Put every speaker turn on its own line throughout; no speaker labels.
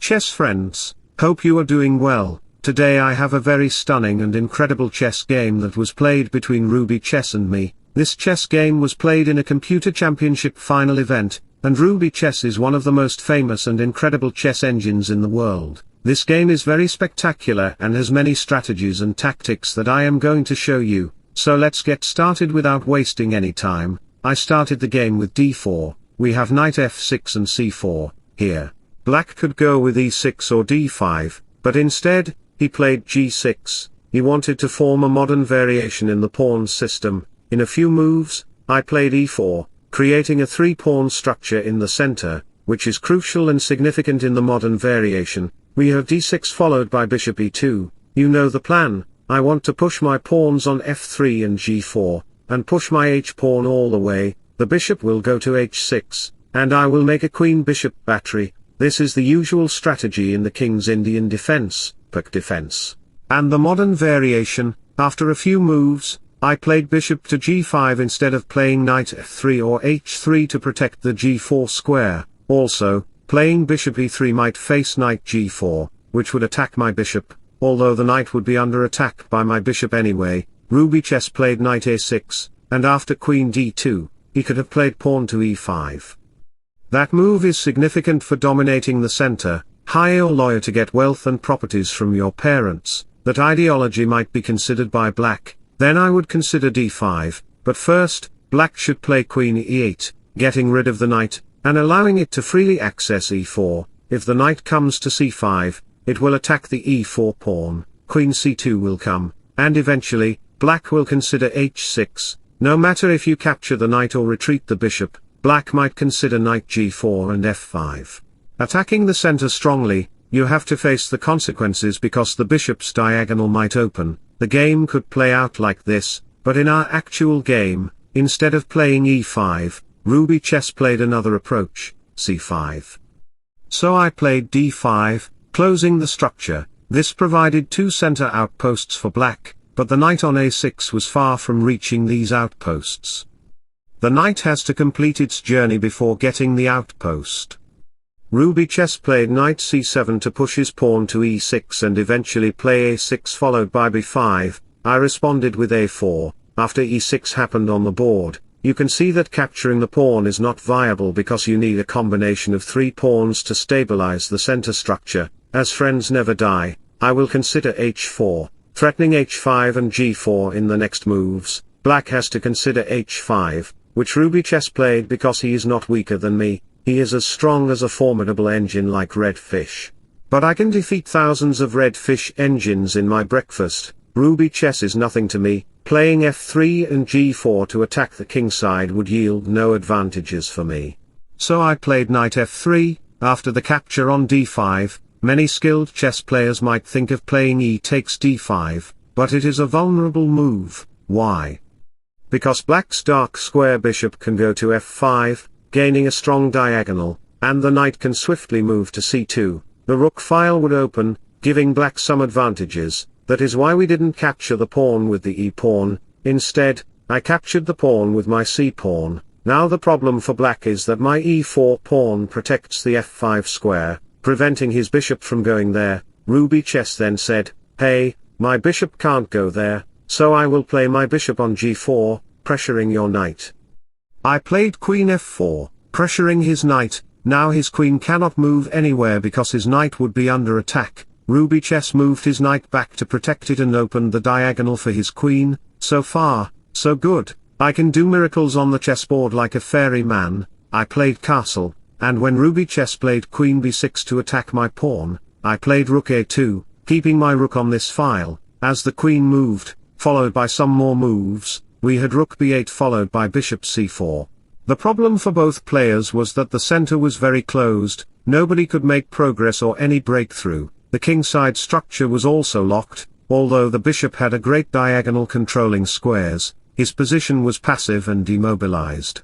chess friends, hope you are doing well. Today I have a very stunning and incredible chess game that was played between Ruby Chess and me. This chess game was played in a computer championship final event, and Ruby Chess is one of the most famous and incredible chess engines in the world. This game is very spectacular and has many strategies and tactics that I am going to show you, so let's get started without wasting any time. I started the game with d4, we have knight f6 and c4, here. Black could go with e6 or d5, but instead, he played g6, he wanted to form a modern variation in the pawn system. In a few moves, I played e4, creating a three-pawn structure in the center, which is crucial and significant in the modern variation. We have d6 followed by bishop e2, you know the plan. I want to push my pawns on f3 and g4, and push my h-pawn all the way. The bishop will go to h6, and I will make a queen-bishop battery. This is the usual strategy in the King's Indian defense, Pak defense. And the modern variation, after a few moves, I played bishop to g5 instead of playing knight f3 or h3 to protect the g4 square. Also, playing bishop e3 might face knight g4, which would attack my bishop, although the knight would be under attack by my bishop anyway. Ruby Chess played knight a6, and after queen d2, he could have played pawn to e5. That move is significant for dominating the center. Hire a lawyer to get wealth and properties from your parents. That ideology might be considered by black, then I would consider d5, but first, black should play queen e8, getting rid of the knight, and allowing it to freely access e4. If the knight comes to c5, it will attack the e4 pawn, queen c2 will come, and eventually, black will consider h6. No matter if you capture the knight or retreat the bishop, black might consider knight g4 and f5. Attacking the center strongly, you have to face the consequences because the bishop's diagonal might open. The game could play out like this, but in our actual game, instead of playing e5, Ruby Chess played another approach, c5. So I played d5, closing the structure. This provided two center outposts for black, but the knight on a6 was far from reaching these outposts. The knight has to complete its journey before getting the outpost. Ruby Chess played knight c7 to push his pawn to e6 and eventually play a6 followed by b5. I responded with a4. After e6 happened on the board, you can see that capturing the pawn is not viable because you need a combination of three pawns to stabilize the center structure. As friends never die, I will consider h4, threatening h5 and g4 in the next moves. Black has to consider h5, which Ruby Chess played because he is not weaker than me. He is as strong as a formidable engine like red fish. But I can defeat thousands of red fish engines in my breakfast. Ruby Chess is nothing to me. Playing f3 and g4 to attack the king side would yield no advantages for me. So I played knight f3, after the capture on d5. Many skilled chess players might think of playing e takes d5, but it is a vulnerable move. Why? Because black's dark square bishop can go to f5, gaining a strong diagonal, and the knight can swiftly move to c2. The rook file would open, giving black some advantages. That is why we didn't capture the pawn with the e-pawn. Instead, I captured the pawn with my c-pawn. Now the problem for black is that my e4 pawn protects the f5 square, preventing his bishop from going there. Ruby Chess then said, hey, my bishop can't go there, so I will play my bishop on g4, pressuring your knight. I played queen f4, pressuring his knight. Now his queen cannot move anywhere because his knight would be under attack. Ruby Chess moved his knight back to protect it and opened the diagonal for his queen. So far, so good. I can do miracles on the chessboard like a fairy man. I played castle, and when Ruby Chess played queen b6 to attack my pawn, I played rook a2, keeping my rook on this file. As the queen moved, followed by some more moves, we had rook b8 followed by bishop c4. The problem for both players was that the center was very closed, nobody could make progress or any breakthrough. The kingside structure was also locked. Although the bishop had a great diagonal controlling squares, his position was passive and demobilized.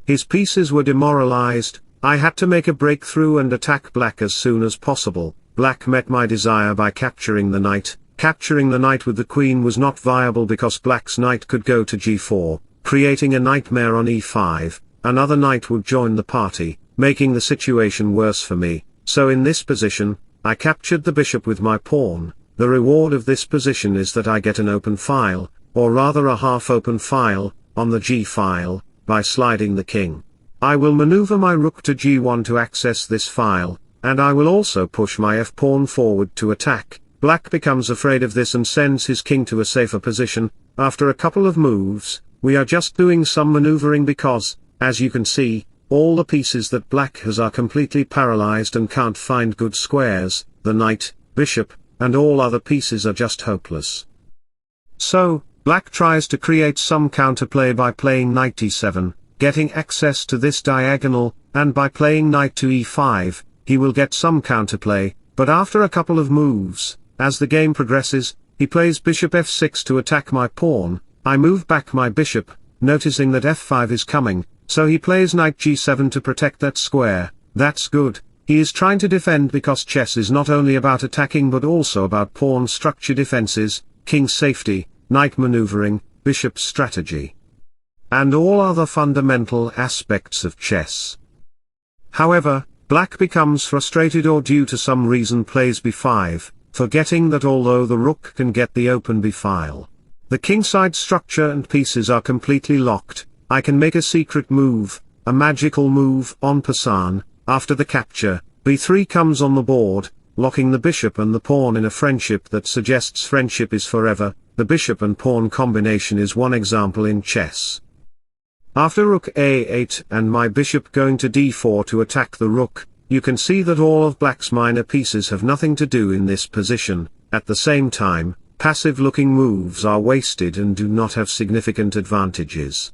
His pieces were demoralized. I had to make a breakthrough and attack black as soon as possible. Black met my desire by capturing the knight. Capturing the knight with the queen was not viable because black's knight could go to g4, creating a nightmare on e5. Another knight would join the party, making the situation worse for me. So in this position, I captured the bishop with my pawn. The reward of this position is that I get an open file, or rather a half-open file, on the g file, by sliding the king. I will maneuver my rook to g1 to access this file, and I will also push my f-pawn forward to attack. Black becomes afraid of this and sends his king to a safer position. After a couple of moves, we are just doing some maneuvering because, as you can see, all the pieces that black has are completely paralyzed and can't find good squares. The knight, bishop, and all other pieces are just hopeless. So, black tries to create some counterplay by playing knight e7, getting access to this diagonal, and by playing knight to e5, he will get some counterplay, but after a couple of moves, as the game progresses, he plays bishop f6 to attack my pawn. I move back my bishop, noticing that f5 is coming, so he plays knight g7 to protect that square. That's good. He is trying to defend because chess is not only about attacking but also about pawn structure defenses, king safety, knight maneuvering, bishop strategy, and all other fundamental aspects of chess. However, black becomes frustrated or due to some reason plays b5, forgetting that although the rook can get the open b file, the kingside structure and pieces are completely locked. I can make a secret move, a magical move en passant. After the capture, b3 comes on the board, locking the bishop and the pawn in a friendship that suggests friendship is forever. The bishop and pawn combination is one example in chess. After rook a8 and my bishop going to d4 to attack the rook, you can see that all of black's minor pieces have nothing to do in this position. At the same time, passive-looking moves are wasted and do not have significant advantages.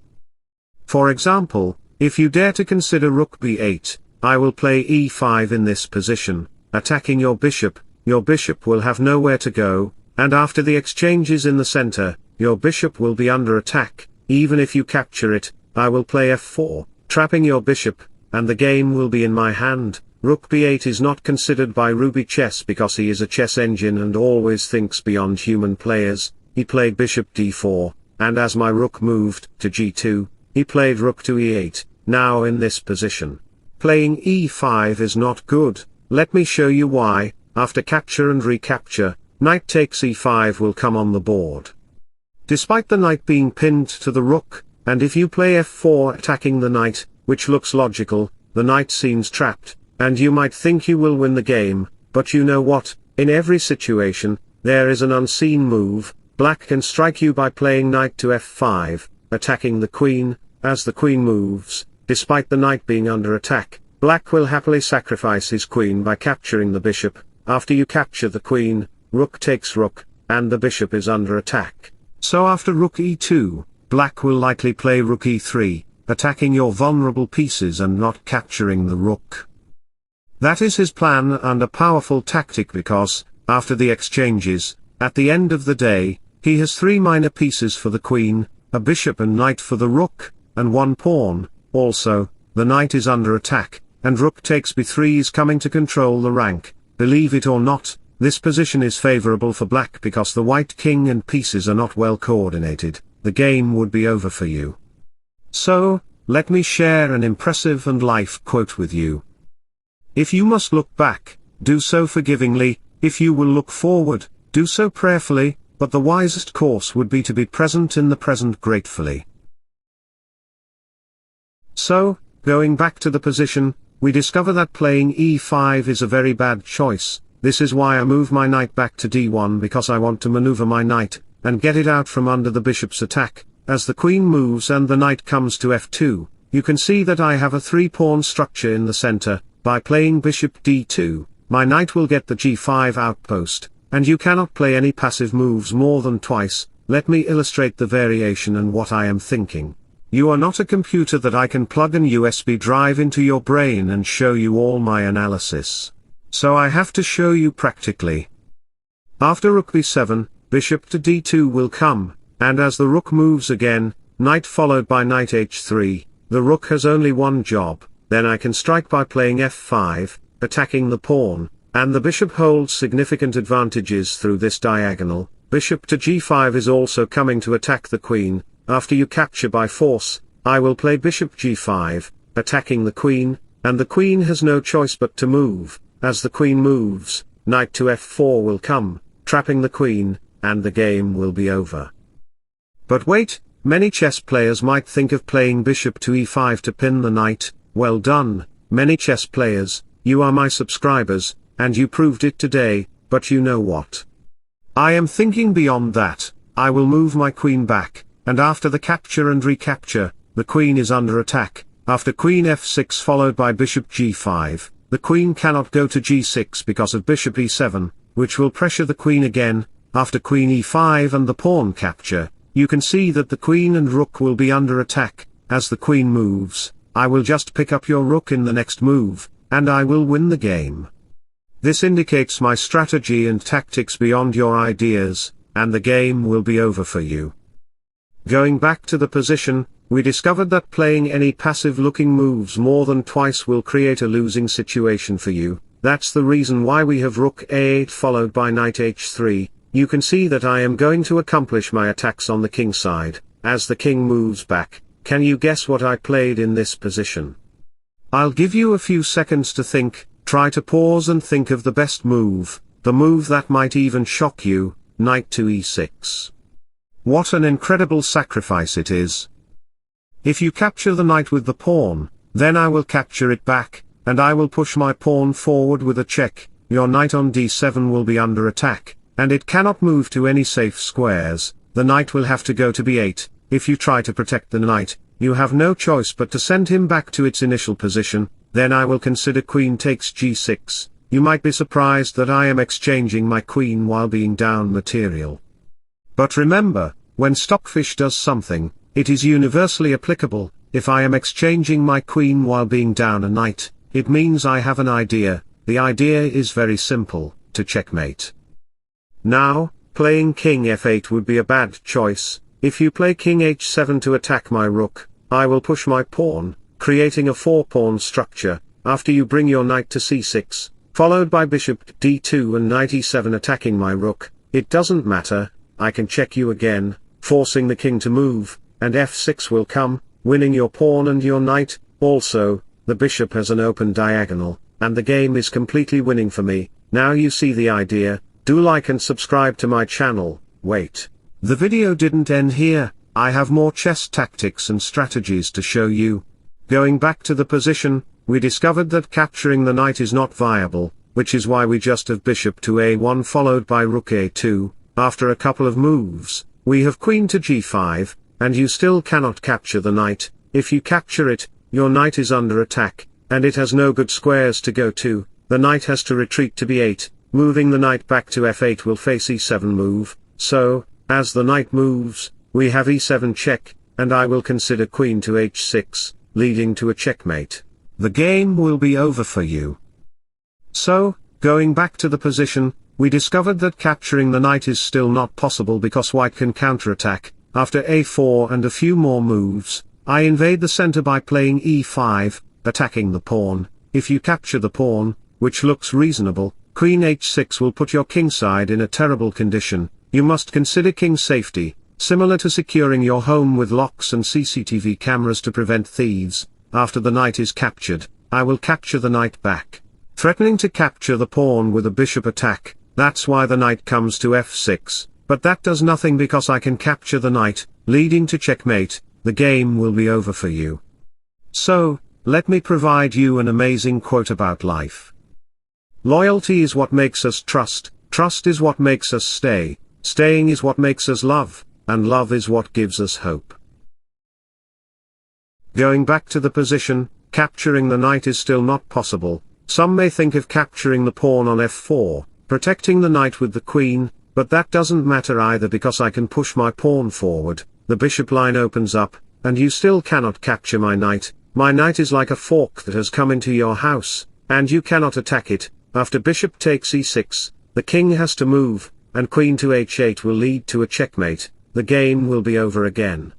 For example, if you dare to consider rook b8, I will play e5 in this position, attacking your bishop will have nowhere to go, and after the exchanges in the center, your bishop will be under attack. Even if you capture it, I will play f4, trapping your bishop, and the game will be in my hand. Rook b8 is not considered by Ruby Chess because he is a chess engine and always thinks beyond human players. He played bishop d4, and as my rook moved to g2, he played rook to e8. Now in this position, playing e5 is not good. Let me show you why. After capture and recapture, knight takes e5 will come on the board. Despite the knight being pinned to the rook, and if you play f4 attacking the knight, which looks logical, the knight seems trapped, and you might think you will win the game, but you know what, in every situation, there is an unseen move. Black can strike you by playing knight to f5, attacking the queen. As the queen moves, despite the knight being under attack, black will happily sacrifice his queen by capturing the bishop. After you capture the queen, rook takes rook, and the bishop is under attack. So after rook e2, black will likely play rook e3, attacking your vulnerable pieces and not capturing the rook. That is his plan and a powerful tactic because, after the exchanges, at the end of the day, he has 3 minor pieces for the queen, a bishop and knight for the rook, and 1 pawn. Also, the knight is under attack, and rook takes b3 is coming to control the rank. Believe it or not, this position is favorable for black because the white king and pieces are not well coordinated. The game would be over for you. So, let me share an impressive and life quote with you. If you must look back, do so forgivingly. If you will look forward, do so prayerfully, but the wisest course would be to be present in the present gratefully. So, going back to the position, we discover that playing e5 is a very bad choice. This is why I move my knight back to d1 because I want to maneuver my knight, and get it out from under the bishop's attack. As the queen moves and the knight comes to f2, you can see that I have a 3-pawn structure in the center. By playing bishop d2, my knight will get the g5 outpost, and you cannot play any passive moves more than twice. Let me illustrate the variation and what I am thinking. You are not a computer that I can plug an USB drive into your brain and show you all my analysis. So I have to show you practically. After rook b7, bishop to d2 will come, and as the rook moves again, knight followed by knight h3, the rook has only one job. Then I can strike by playing f5, attacking the pawn, and the bishop holds significant advantages through this diagonal. Bishop to g5 is also coming to attack the queen. After you capture by force, I will play bishop g5, attacking the queen, and the queen has no choice but to move. as the queen moves, knight to f4 will come, trapping the queen, and the game will be over. But wait, many chess players might think of playing bishop to e5 to pin the knight. Well done, many chess players, you are my subscribers, and you proved it today, but you know what? I am thinking beyond that. I will move my queen back, and after the capture and recapture, the queen is under attack. After queen f6 followed by bishop g5, the queen cannot go to g6 because of bishop e7, which will pressure the queen again. After queen e5 and the pawn capture, you can see that the queen and rook will be under attack. As the queen moves, I will just pick up your rook in the next move, and I will win the game. This indicates my strategy and tactics beyond your ideas, and the game will be over for you. Going back to the position, we discovered that playing any passive-looking moves more than twice will create a losing situation for you. That's the reason why we have rook a8 followed by knight h3. You can see that I am going to accomplish my attacks on the king side. As the king moves back, can you guess what I played in this position? I'll give you a few seconds to think. Try to pause and think of the best move, the move that might even shock you, knight to e6. What an incredible sacrifice it is. If you capture the knight with the pawn, then I will capture it back, and I will push my pawn forward with a check. Your knight on d7 will be under attack, and it cannot move to any safe squares. The knight will have to go to b8. If you try to protect the knight, you have no choice but to send him back to its initial position. Then I will consider queen takes g6. You might be surprised that I am exchanging my queen while being down material. But remember, when Stockfish does something, it is universally applicable. If I am exchanging my queen while being down a knight, it means I have an idea. The idea is very simple, to checkmate. Now, playing king f8 would be a bad choice. If you play king h7 to attack my rook, I will push my pawn, creating a 4-pawn structure. After you bring your knight to c6, followed by bishop d2 and knight e7 attacking my rook, it doesn't matter, I can check you again, forcing the king to move, and f6 will come, winning your pawn and your knight. Also, the bishop has an open diagonal, and the game is completely winning for me. Now you see the idea. Do like and subscribe to my channel. Wait. The video didn't end here. I have more chess tactics and strategies to show you. Going back to the position, we discovered that capturing the knight is not viable, which is why we just have bishop to a1 followed by rook a2. After a couple of moves, we have queen to g5, and you still cannot capture the knight. If you capture it, your knight is under attack, and it has no good squares to go to. The knight has to retreat to b8, moving the knight back to f8 will face e7 move. So, as the knight moves, we have e7 check, and I will consider queen to h6, leading to a checkmate. The game will be over for you. So, going back to the position, we discovered that capturing the knight is still not possible because white can counterattack. After a4 and a few more moves, I invade the center by playing e5, attacking the pawn. If you capture the pawn, which looks reasonable, queen h6 will put your king side in a terrible condition. You must consider king safety, similar to securing your home with locks and CCTV cameras to prevent thieves. After the knight is captured, I will capture the knight back, threatening to capture the pawn with a bishop attack. That's why the knight comes to f6, but that does nothing because I can capture the knight, leading to checkmate. The game will be over for you. So, let me provide you an amazing quote about life. Loyalty is what makes us trust, trust is what makes us stay, staying is what makes us love, and love is what gives us hope. Going back to the position, capturing the knight is still not possible. Some may think of capturing the pawn on f4, protecting the knight with the queen, but that doesn't matter either because I can push my pawn forward, the bishop line opens up, and you still cannot capture my knight. My knight is like a fork that has come into your house, and you cannot attack it. After bishop takes e6, the king has to move, and queen to h8 will lead to a checkmate. The game will be over again.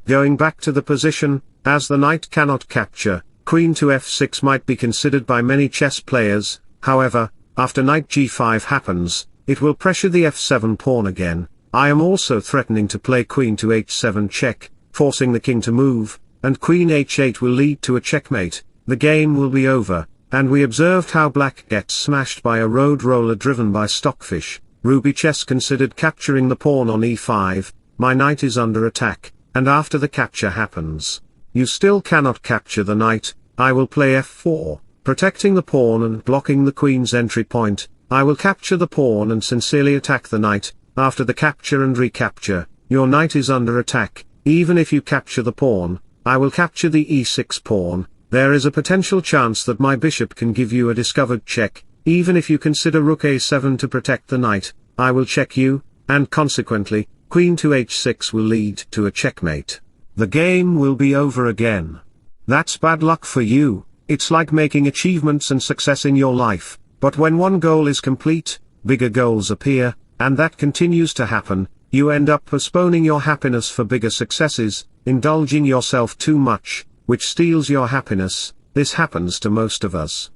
Going back to the position, as the knight cannot capture, queen to f6 might be considered by many chess players. However, after knight g5 happens, it will pressure the f7 pawn again. I am also threatening to play queen to h7 check, forcing the king to move, and queen h8 will lead to a checkmate. The game will be over. and we observed how black gets smashed by a road roller driven by Stockfish. Ruby chess considered capturing the pawn on e5, my knight is under attack, and after the capture happens, you still cannot capture the knight. I will play f4, protecting the pawn and blocking the queen's entry point. I will capture the pawn and sincerely attack the knight. After the capture and recapture, your knight is under attack. Even if you capture the pawn, I will capture the e6 pawn. There is a potential chance that my bishop can give you a discovered check. Even if you consider rook a7 to protect the knight, I will check you, and consequently, queen to h6 will lead to a checkmate. The game will be over again. That's bad luck for you. It's like making achievements and success in your life, but when one goal is complete, bigger goals appear, and that continues to happen. You end up postponing your happiness for bigger successes, indulging yourself too much, which steals your happiness. This happens to most of us.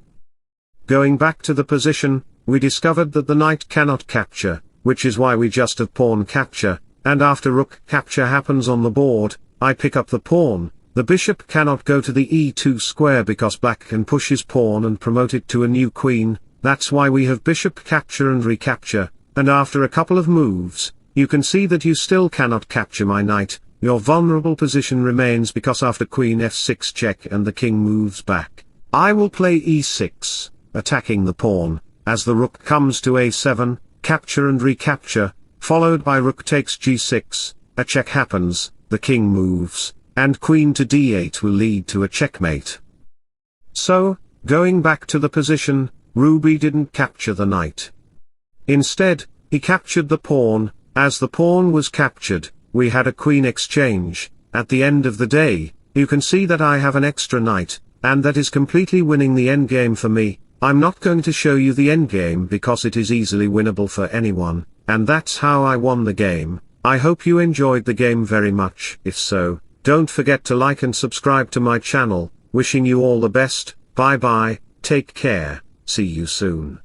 Going back to the position, we discovered that the knight cannot capture, which is why we just have pawn capture, and after rook capture happens on the board, I pick up the pawn. The bishop cannot go to the e2 square because black can push his pawn and promote it to a new queen. That's why we have bishop capture and recapture, and after a couple of moves, you can see that you still cannot capture my knight. Your vulnerable position remains because after queen f6 check and the king moves back, I will play e6, attacking the pawn. As the rook comes to a7, capture and recapture, followed by rook takes g6, a check happens, the king moves, and queen to d8 will lead to a checkmate. So, going back to the position, Ruby didn't capture the knight. Instead, he captured the pawn. As the pawn was captured, we had a queen exchange. At the end of the day, you can see that I have an extra knight, and that is completely winning the endgame for me. I'm not going to show you the endgame because it is easily winnable for anyone, and that's how I won the game. I hope you enjoyed the game very much. If so, don't forget to like and subscribe to my channel. Wishing you all the best. Bye bye, take care, see you soon.